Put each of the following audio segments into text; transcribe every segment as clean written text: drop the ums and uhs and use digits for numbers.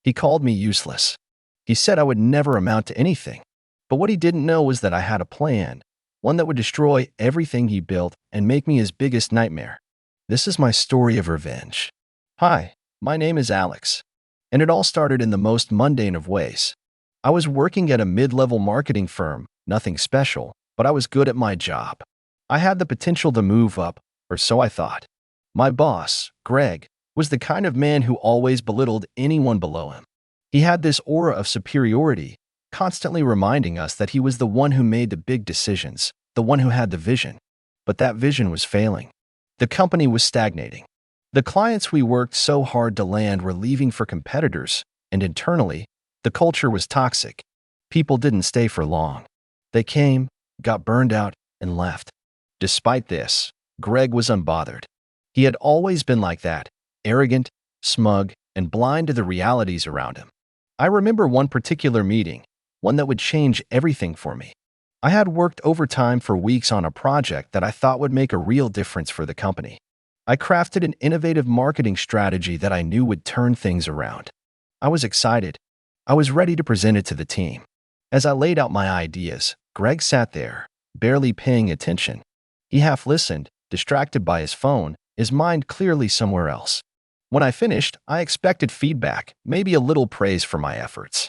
He called me useless. He said I would never amount to anything. But what he didn't know was that I had a plan, one that would destroy everything he built and make me his biggest nightmare. This is my story of revenge. Hi, my name is Alex, and it all started in the most mundane of ways. I was working at a mid-level marketing firm, nothing special, but I was good at my job. I had the potential to move up, or so I thought. My boss, Greg, was the kind of man who always belittled anyone below him. He had this aura of superiority, constantly reminding us that he was the one who made the big decisions, the one who had the vision. But that vision was failing. The company was stagnating. The clients we worked so hard to land were leaving for competitors, and internally, the culture was toxic. People didn't stay for long. They came, got burned out, and left. Despite this, Greg was unbothered. He had always been like that, arrogant, smug, and blind to the realities around him. I remember one particular meeting, one that would change everything for me. I had worked overtime for weeks on a project that I thought would make a real difference for the company. I crafted an innovative marketing strategy that I knew would turn things around. I was excited. I was ready to present it to the team. As I laid out my ideas, Greg sat there, barely paying attention. He half listened, distracted by his phone, his mind clearly somewhere else. When I finished, I expected feedback, maybe a little praise for my efforts.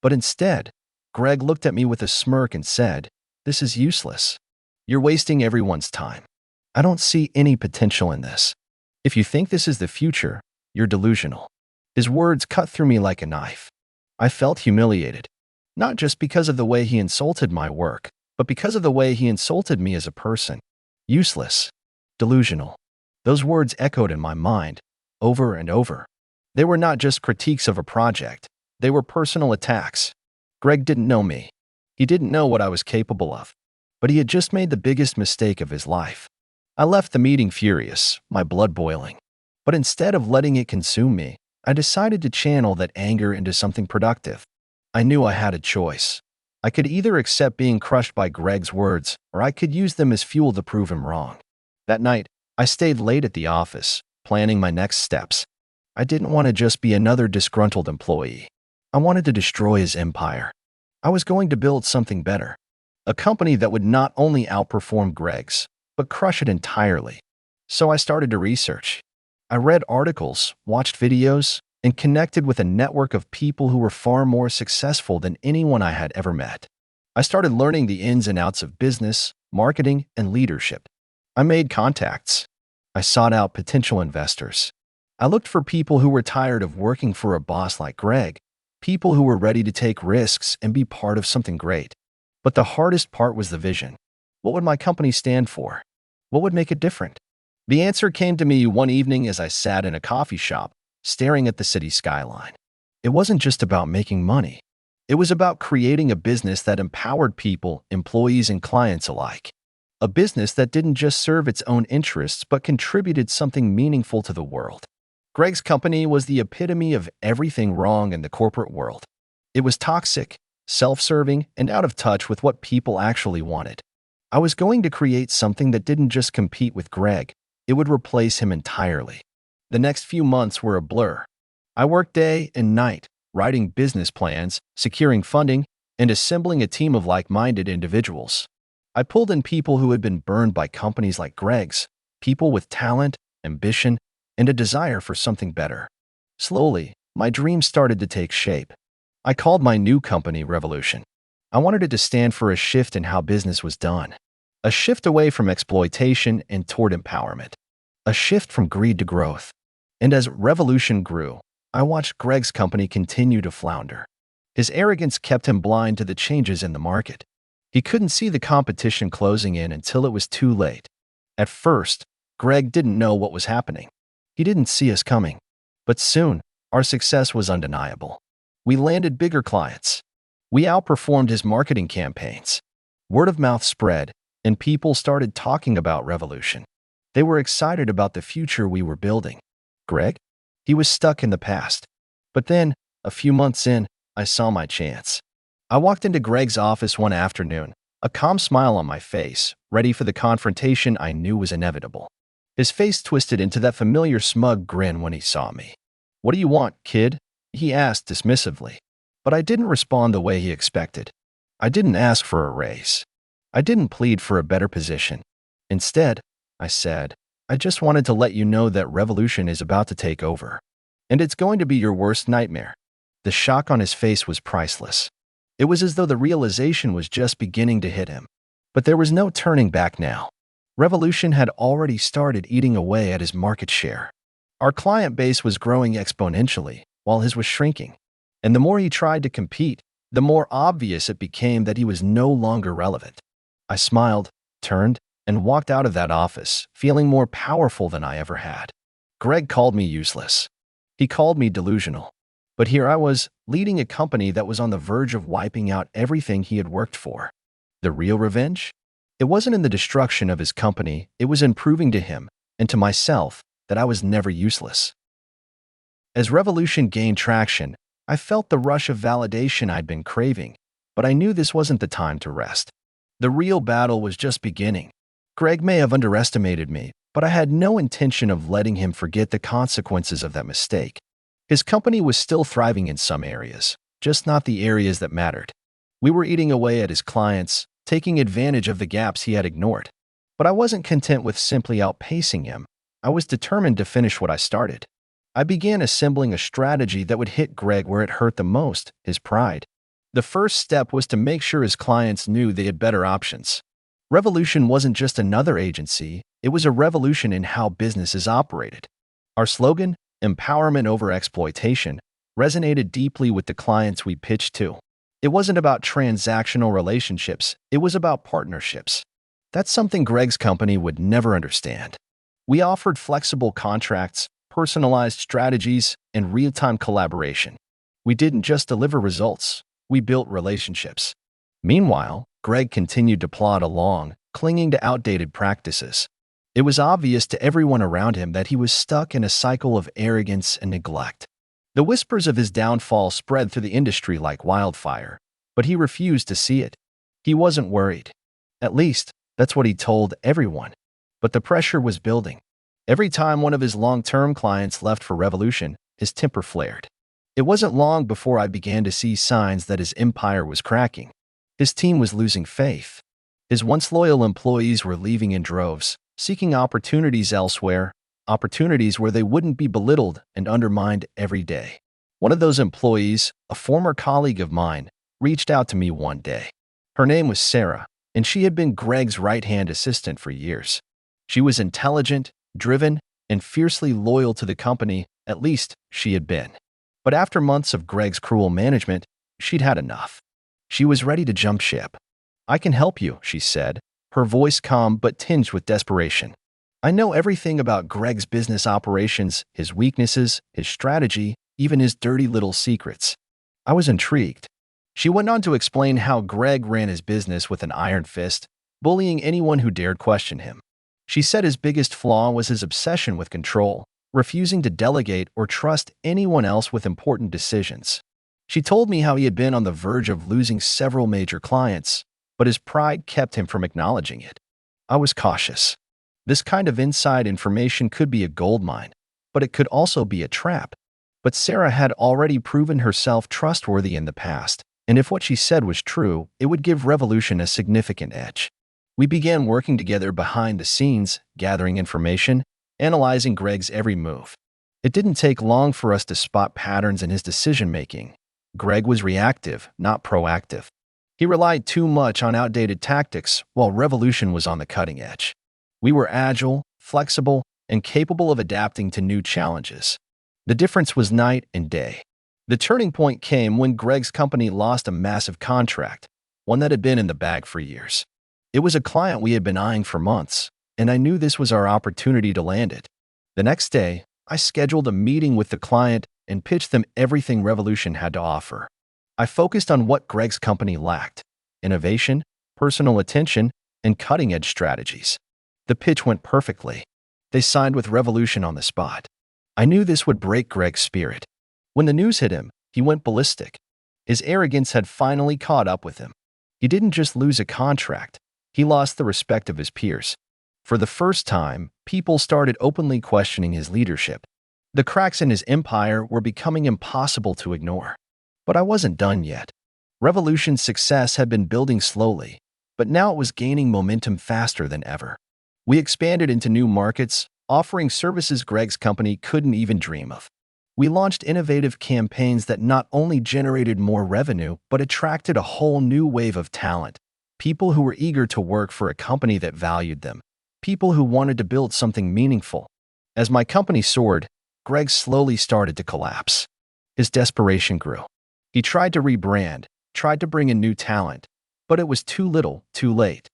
But instead, Greg looked at me with a smirk and said, "This is useless. You're wasting everyone's time. I don't see any potential in this. If you think this is the future, you're delusional." His words cut through me like a knife. I felt humiliated, not just because of the way he insulted my work, but because of the way he insulted me as a person. Useless. Delusional. Those words echoed in my mind, over and over. They were not just critiques of a project. They were personal attacks. Greg didn't know me. He didn't know what I was capable of. But he had just made the biggest mistake of his life. I left the meeting furious, my blood boiling. But instead of letting it consume me, I decided to channel that anger into something productive. I knew I had a choice. I could either accept being crushed by Greg's words, or I could use them as fuel to prove him wrong. That night, I stayed late at the office, planning my next steps. I didn't want to just be another disgruntled employee. I wanted to destroy his empire. I was going to build something better. A company that would not only outperform Greg's, but crush it entirely. So I started to research. I read articles, watched videos, and connected with a network of people who were far more successful than anyone I had ever met. I started learning the ins and outs of business, marketing, and leadership. I made contacts. I sought out potential investors. I looked for people who were tired of working for a boss like Greg, people who were ready to take risks and be part of something great. But the hardest part was the vision. What would my company stand for? What would make it different? The answer came to me one evening as I sat in a coffee shop, staring at the city skyline. It wasn't just about making money. It was about creating a business that empowered people, employees, and clients alike. A business that didn't just serve its own interests but contributed something meaningful to the world. Greg's company was the epitome of everything wrong in the corporate world. It was toxic, self-serving, and out of touch with what people actually wanted. I was going to create something that didn't just compete with Greg, it would replace him entirely. The next few months were a blur. I worked day and night, writing business plans, securing funding, and assembling a team of like-minded individuals. I pulled in people who had been burned by companies like Greg's, people with talent, ambition, and a desire for something better. Slowly, my dreams started to take shape. I called my new company Revolution. I wanted it to stand for a shift in how business was done, a shift away from exploitation and toward empowerment, a shift from greed to growth. And as Revolution grew, I watched Greg's company continue to flounder. His arrogance kept him blind to the changes in the market. He couldn't see the competition closing in until it was too late. At first, Greg didn't know what was happening. He didn't see us coming. But soon, our success was undeniable. We landed bigger clients. We outperformed his marketing campaigns. Word of mouth spread, and people started talking about Revolution. They were excited about the future we were building. Greg? He was stuck in the past. But then, a few months in, I saw my chance. I walked into Greg's office one afternoon, a calm smile on my face, ready for the confrontation I knew was inevitable. His face twisted into that familiar smug grin when he saw me. "What do you want, kid?" he asked dismissively. But I didn't respond the way he expected. I didn't ask for a raise. I didn't plead for a better position. Instead, I said, I just wanted to let you know that revolution is about to take over. And it's going to be your worst nightmare. The shock on his face was priceless. It was as though the realization was just beginning to hit him. But there was no turning back now. Revolution had already started eating away at his market share. Our client base was growing exponentially, while his was shrinking. And the more he tried to compete, the more obvious it became that he was no longer relevant. I smiled, turned, and walked out of that office, feeling more powerful than I ever had. Greg called me useless. He called me delusional. But here I was, leading a company that was on the verge of wiping out everything he had worked for. The real revenge? It wasn't in the destruction of his company, it was in proving to him, and to myself, that I was never useless. As Revolution gained traction, I felt the rush of validation I'd been craving, but I knew this wasn't the time to rest. The real battle was just beginning. Greg may have underestimated me, but I had no intention of letting him forget the consequences of that mistake. His company was still thriving in some areas, just not the areas that mattered. We were eating away at his clients, taking advantage of the gaps he had ignored. But I wasn't content with simply outpacing him. I was determined to finish what I started. I began assembling a strategy that would hit Greg where it hurt the most, his pride. The first step was to make sure his clients knew they had better options. Revolution wasn't just another agency, it was a revolution in how business is operated. Our slogan, empowerment over exploitation, resonated deeply with the clients we pitched to. It wasn't about transactional relationships, it was about partnerships. That's something Greg's company would never understand. We offered flexible contracts, personalized strategies, and real-time collaboration. We didn't just deliver results, we built relationships. Meanwhile, Greg continued to plod along, clinging to outdated practices. It was obvious to everyone around him that he was stuck in a cycle of arrogance and neglect. The whispers of his downfall spread through the industry like wildfire, but he refused to see it. He wasn't worried. At least, that's what he told everyone. But the pressure was building. Every time one of his long-term clients left for Revolution, his temper flared. It wasn't long before I began to see signs that his empire was cracking. His team was losing faith. His once loyal employees were leaving in droves, seeking opportunities elsewhere, opportunities where they wouldn't be belittled and undermined every day. One of those employees, a former colleague of mine, reached out to me one day. Her name was Sarah, and she had been Greg's right-hand assistant for years. She was intelligent, driven, and fiercely loyal to the company, at least she had been. But after months of Greg's cruel management, she'd had enough. She was ready to jump ship. "I can help you," she said, her voice calm but tinged with desperation. "I know everything about Greg's business operations, his weaknesses, his strategy, even his dirty little secrets." I was intrigued. She went on to explain how Greg ran his business with an iron fist, bullying anyone who dared question him. She said his biggest flaw was his obsession with control, refusing to delegate or trust anyone else with important decisions. She told me how he had been on the verge of losing several major clients, but his pride kept him from acknowledging it. I was cautious. This kind of inside information could be a goldmine, but it could also be a trap. But Sarah had already proven herself trustworthy in the past, and if what she said was true, it would give Revolution a significant edge. We began working together behind the scenes, gathering information, analyzing Greg's every move. It didn't take long for us to spot patterns in his decision-making. Greg was reactive, not proactive. He relied too much on outdated tactics, while Revolution was on the cutting edge. We were agile, flexible, and capable of adapting to new challenges. The difference was night and day. The turning point came when Greg's company lost a massive contract, one that had been in the bag for years. It was a client we had been eyeing for months, and I knew this was our opportunity to land it. The next day, I scheduled a meeting with the client and pitched them everything Revolution had to offer. I focused on what Greg's company lacked: innovation, personal attention, and cutting-edge strategies. The pitch went perfectly. They signed with Revolution on the spot. I knew this would break Greg's spirit. When the news hit him, he went ballistic. His arrogance had finally caught up with him. He didn't just lose a contract, he lost the respect of his peers. For the first time, people started openly questioning his leadership. The cracks in his empire were becoming impossible to ignore. But I wasn't done yet. Revolution's success had been building slowly, but now it was gaining momentum faster than ever. We expanded into new markets, offering services Greg's company couldn't even dream of. We launched innovative campaigns that not only generated more revenue, but attracted a whole new wave of talent. People who were eager to work for a company that valued them. People who wanted to build something meaningful. As my company soared, Greg slowly started to collapse. His desperation grew. He tried to rebrand, tried to bring in new talent, but it was too little, too late.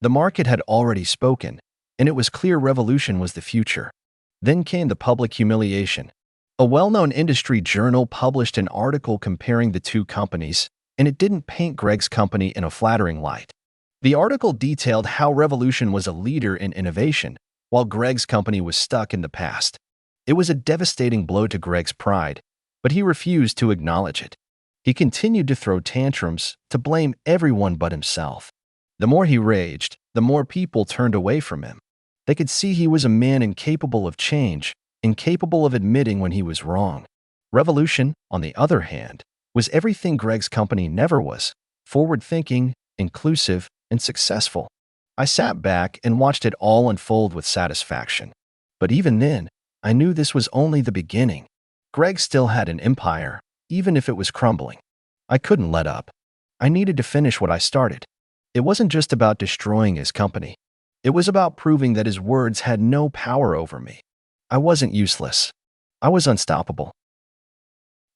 The market had already spoken, and it was clear Revolution was the future. Then came the public humiliation. A well-known industry journal published an article comparing the two companies, and it didn't paint Greg's company in a flattering light. The article detailed how Revolution was a leader in innovation, while Greg's company was stuck in the past. It was a devastating blow to Greg's pride, but he refused to acknowledge it. He continued to throw tantrums, to blame everyone but himself. The more he raged, the more people turned away from him. They could see he was a man incapable of change, incapable of admitting when he was wrong. Revolution, on the other hand, was everything Greg's company never was: forward-thinking, inclusive, and successful. I sat back and watched it all unfold with satisfaction. But even then, I knew this was only the beginning. Greg still had an empire, even if it was crumbling. I couldn't let up. I needed to finish what I started. It wasn't just about destroying his company. It was about proving that his words had no power over me. I wasn't useless. I was unstoppable.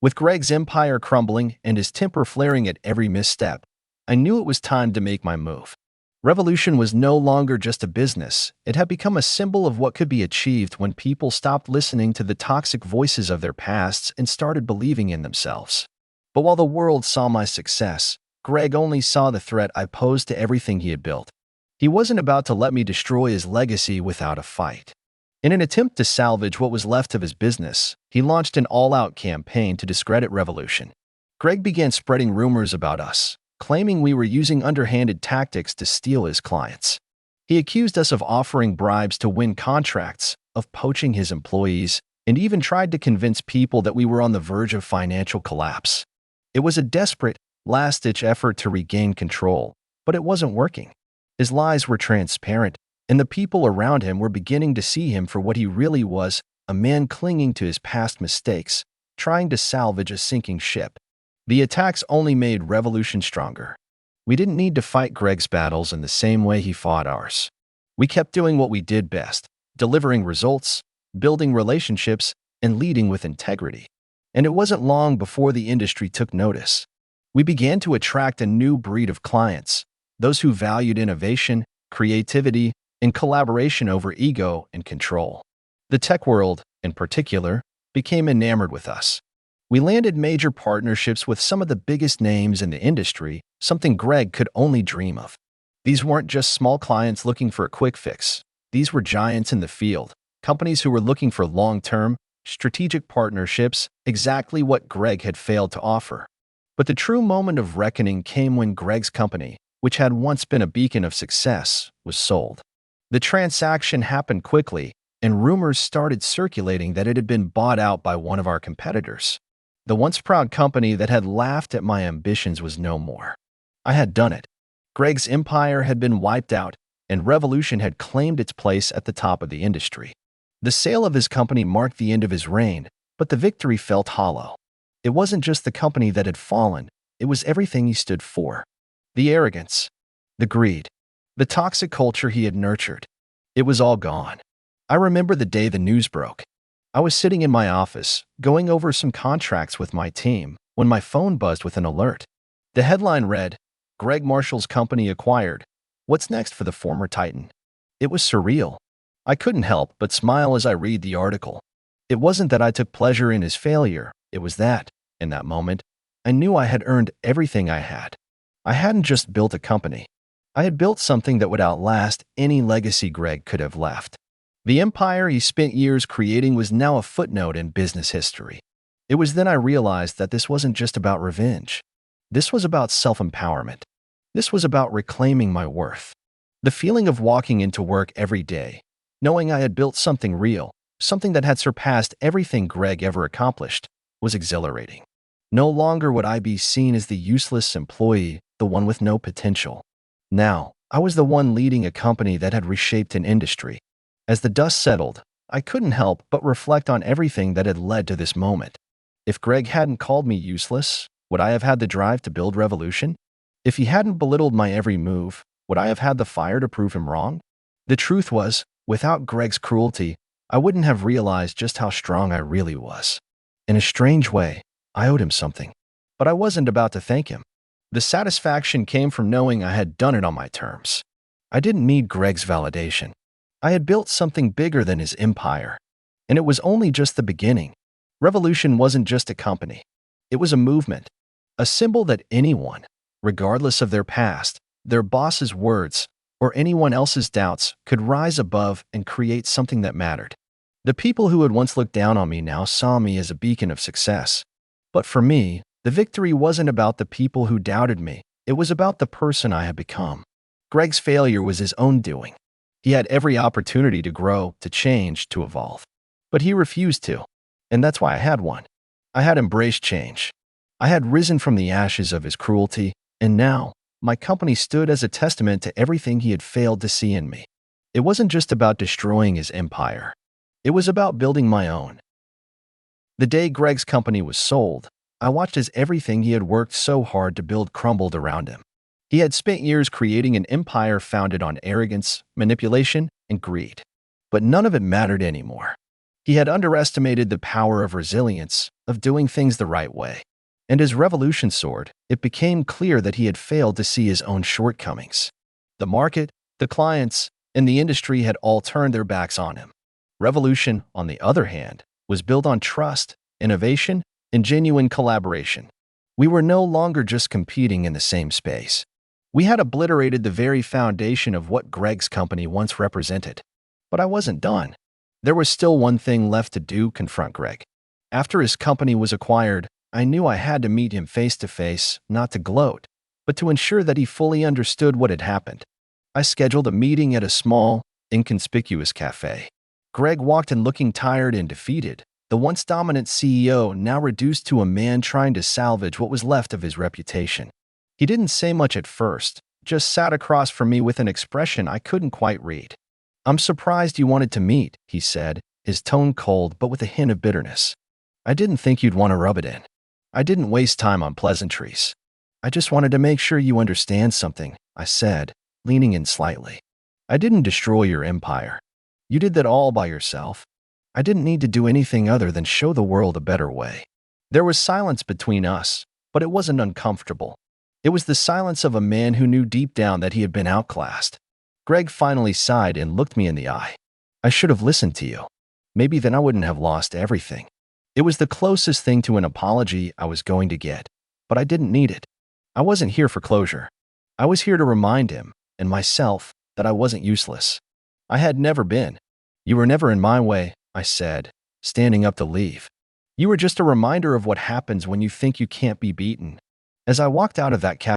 With Greg's empire crumbling and his temper flaring at every misstep, I knew it was time to make my move. Revolution was no longer just a business. It had become a symbol of what could be achieved when people stopped listening to the toxic voices of their pasts and started believing in themselves. But while the world saw my success, Greg only saw the threat I posed to everything he had built. He wasn't about to let me destroy his legacy without a fight. In an attempt to salvage what was left of his business, he launched an all-out campaign to discredit Revolution. Greg began spreading rumors about us, claiming we were using underhanded tactics to steal his clients. He accused us of offering bribes to win contracts, of poaching his employees, and even tried to convince people that we were on the verge of financial collapse. It was a desperate, last-ditch effort to regain control, but it wasn't working. His lies were transparent, and the people around him were beginning to see him for what he really was: a man clinging to his past mistakes, trying to salvage a sinking ship. The attacks only made Revolution stronger. We didn't need to fight Greg's battles in the same way he fought ours. We kept doing what we did best: delivering results, building relationships, and leading with integrity. And it wasn't long before the industry took notice. We began to attract a new breed of clients, those who valued innovation, creativity, and collaboration over ego and control. The tech world, in particular, became enamored with us. We landed major partnerships with some of the biggest names in the industry, something Greg could only dream of. These weren't just small clients looking for a quick fix. These were giants in the field, companies who were looking for long-term, strategic partnerships, exactly what Greg had failed to offer. But the true moment of reckoning came when Greg's company, which had once been a beacon of success, was sold. The transaction happened quickly, and rumors started circulating that it had been bought out by one of our competitors. The once proud company that had laughed at my ambitions was no more. I had done it. Greg's empire had been wiped out, and Revolution had claimed its place at the top of the industry. The sale of his company marked the end of his reign, but the victory felt hollow. It wasn't just the company that had fallen, it was everything he stood for. The arrogance, the greed, the toxic culture he had nurtured. It was all gone. I remember the day the news broke. I was sitting in my office, going over some contracts with my team, when my phone buzzed with an alert. The headline read, "Greg Marshall's company acquired. What's next for the former Titan?" It was surreal. I couldn't help but smile as I read the article. It wasn't that I took pleasure in his failure, it was that, in that moment, I knew I had earned everything I had. I hadn't just built a company. I had built something that would outlast any legacy Greg could have left. The empire he spent years creating was now a footnote in business history. It was then I realized that this wasn't just about revenge. This was about self-empowerment. This was about reclaiming my worth. The feeling of walking into work every day, knowing I had built something real, something that had surpassed everything Greg ever accomplished, was exhilarating. No longer would I be seen as the useless employee, the one with no potential. Now, I was the one leading a company that had reshaped an industry. As the dust settled, I couldn't help but reflect on everything that had led to this moment. If Greg hadn't called me useless, would I have had the drive to build revolution? If he hadn't belittled my every move, would I have had the fire to prove him wrong? The truth was, without Greg's cruelty, I wouldn't have realized just how strong I really was. In a strange way, I owed him something. But I wasn't about to thank him. The satisfaction came from knowing I had done it on my terms. I didn't need Greg's validation. I had built something bigger than his empire. And it was only just the beginning. Revolution wasn't just a company. It was a movement. A symbol that anyone, regardless of their past, their boss's words, or anyone else's doubts, could rise above and create something that mattered. The people who had once looked down on me now saw me as a beacon of success. But for me, the victory wasn't about the people who doubted me. It was about the person I had become. Greg's failure was his own doing. He had every opportunity to grow, to change, to evolve. But he refused to. And that's why I had one. I had embraced change. I had risen from the ashes of his cruelty, and now, my company stood as a testament to everything he had failed to see in me. It wasn't just about destroying his empire. It was about building my own. The day Greg's company was sold, I watched as everything he had worked so hard to build crumbled around him. He had spent years creating an empire founded on arrogance, manipulation, and greed. But none of it mattered anymore. He had underestimated the power of resilience, of doing things the right way. And as revolution soared, it became clear that he had failed to see his own shortcomings. The market, the clients, and the industry had all turned their backs on him. Revolution, on the other hand, was built on trust, innovation, and genuine collaboration. We were no longer just competing in the same space. We had obliterated the very foundation of what Greg's company once represented. But I wasn't done. There was still one thing left to do: confront Greg. After his company was acquired, I knew I had to meet him face to face, not to gloat, but to ensure that he fully understood what had happened. I scheduled a meeting at a small, inconspicuous cafe. Greg walked in looking tired and defeated, the once dominant CEO now reduced to a man trying to salvage what was left of his reputation. He didn't say much at first, just sat across from me with an expression I couldn't quite read. "I'm surprised you wanted to meet," he said, his tone cold but with a hint of bitterness. "I didn't think you'd want to rub it in. I didn't waste time on pleasantries. I just wanted to make sure you understand something," I said, leaning in slightly. "I didn't destroy your empire. You did that all by yourself. I didn't need to do anything other than show the world a better way." There was silence between us, but it wasn't uncomfortable. It was the silence of a man who knew deep down that he had been outclassed. Greg finally sighed and looked me in the eye. "I should have listened to you. Maybe then I wouldn't have lost everything." It was the closest thing to an apology I was going to get, but I didn't need it. I wasn't here for closure. I was here to remind him, and myself, that I wasn't useless. I had never been. "You were never in my way," I said, standing up to leave. "You were just a reminder of what happens when you think you can't be beaten." As I walked out of that cafe,